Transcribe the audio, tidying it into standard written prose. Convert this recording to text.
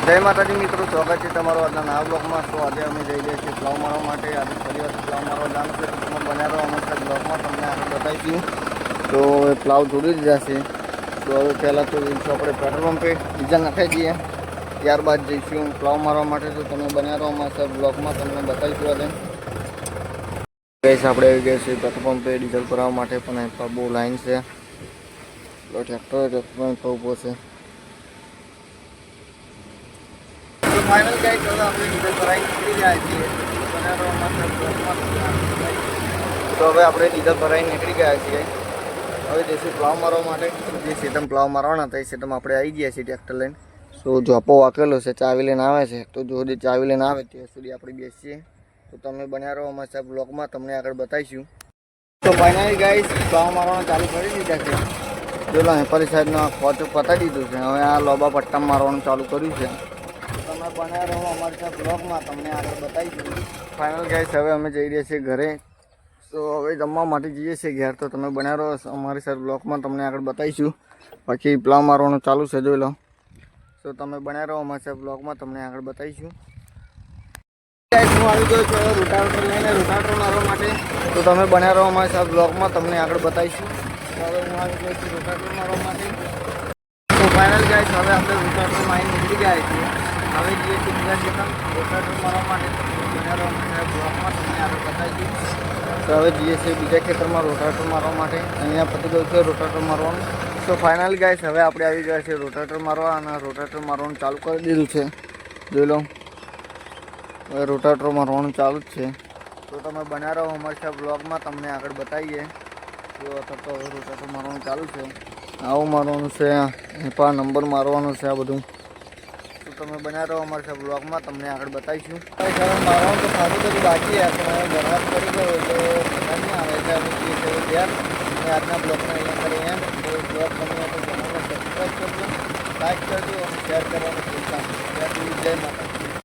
જય માતાજી મિત્રો, સ્વાગત છે તમારો આજના નવા બ્લોગમાં. તો આજે અમે જઈ રહ્યા છીએ પ્લાવ મારવા માટે. આજે ફરી વાર પ્લાવ મારવા જવાનું છે, તો તમે બન્યા રહો અમારા બ્લોગમાં, તમને આગળ બતાવીશું. તો એ પ્લાવ જોડી દીધા છે. તો હવે પહેલાં તો જઈશું આપણે પેટ્રોલ પંપે, ડીઝલ નાખાઈ દઈએ, ત્યારબાદ જઈશું પ્લાવ મારવા માટે. તો તમે બન્યા રહો અમારા બ્લોગમાં, તમને બતાવીશું આજે. ગઈશ આપણે આવી ગયા છીએ પેટ્રોલ પંપે ડીઝલ ભરાવવા માટે, પણ બહુ લાઈન છે. ટ્રેક્ટર ઉભો છે. ફાઇનલ ગાઈડ હવે આપણે ડીઝલ ભરાઈ નીકળી ગયા છીએ. તો હવે આપણે ડીઝલ ભરાઈ નીકળી ગયા છીએ. હવે જઈશું પ્લાવ મારવા માટે. જે સેટમ પ્લાવ મારવાના હતા એ સેટમ આપણે આવી ગયા છીએ ટ્રેક્ટર લઈને. તો જોપો વાકેલો છે, ચાવી લઈને આવે છે. તો જો જે ચાવી લઈને આવે ત્યાં સુધી આપણે બેસીએ. તો તમે બન્યા રહો અમારા સાહેબ બ્લોગમાં, તમને આગળ બતાવીશું. તો ફાઇનલી ગાઈસ પ્લાવ મારવાનું ચાલુ કરી દીધા છે. જો હેપરી સાઈડનો ખોચ પતાવી દીધું છે. હવે આ લોબા પટ્ટા મારવાનું ચાલુ કર્યું છે. તમે બન્યા રહો અમારી સાથે બ્લોગમાં, તમને આગળ બતાવીશું. ફાઇનલ ગાઈસ હવે અમે જઈ રહ્યા છીએ ઘરે. તો હવે જમવા માટે જઈએ છીએ ઘેર. તો તમે બન્યા રહો અમારી સાથે બ્લોગમાં, તમને આગળ બતાવીશું. બાકી પ્લાવ મારવાનું ચાલુ છે, જોઈ લો. તો તમે બન્યા રહો અમારી સાથે બ્લોગમાં, તમને આગળ બતાવીશું. હું આવી ગયો છું રોટાવેટર લઈને રોટાવેટર મારવા માટે. તો તમે બન્યા રહો અમારી સાથે બ્લોગમાં, તમને આગળ બતાવીશું. હવે હું આવી ગયો છું રોટાવેટર મારવા માટે. તો ફાઇનલ ગાઈસ હવે આપણે રોટાવેટર મારી નીકળી ગયા છીએ. હવે જઈએ છીએ બીજા ખેતર રોટાવેટર મારવા માટે. બન્યા રહો અમારી સાથે બ્લોગમાં, તમને આગળ બતાવીશું. તો હવે જઈએ છીએ બીજા ખેતરમાં રોટાવેટર મારવા માટે. અહીંયા પતી ગયું છે રોટાવેટર મારવાનું. તો ફાઇનલ ગાઈસ હવે આપણે આવી ગયા છીએ રોટાવેટર મારવા, અને રોટાવેટર મારવાનું ચાલુ કરી દીધું છે, જોઈ લો. હવે રોટાવેટર મારવાનું ચાલુ જ છે. તો તમે બન્યા રહો અમારી સાથે બ્લોગમાં, તમને આગળ બતાવીએ. તો અત્યારે તો હવે રોટાવેટર મારવાનું ચાલુ છે. આવું મારવાનું છે, હેપા નંબર મારવાનું છે, આ બધું. તો તમે બન્યા રહો અમારી સાથે બ્લોગમાં, તમને આગળ બતાવીશું. હવે મારવાનું તો ખાધું બધું બાકી છે, પણ બરબાદ કરી ગયો એટલે મજા નહીં આવે એટલે અમે જઈએ છીએ ઘેર. અને આજના બ્લોગને અહીંયા કરીએ એમ. તો બ્લોગ ગમે તો ચેનલને સબસ્ક્રાઈબ કરજો, લાઈક કરજો અને શેર કરવાનું ભૂલતા નહીં. જય માતા.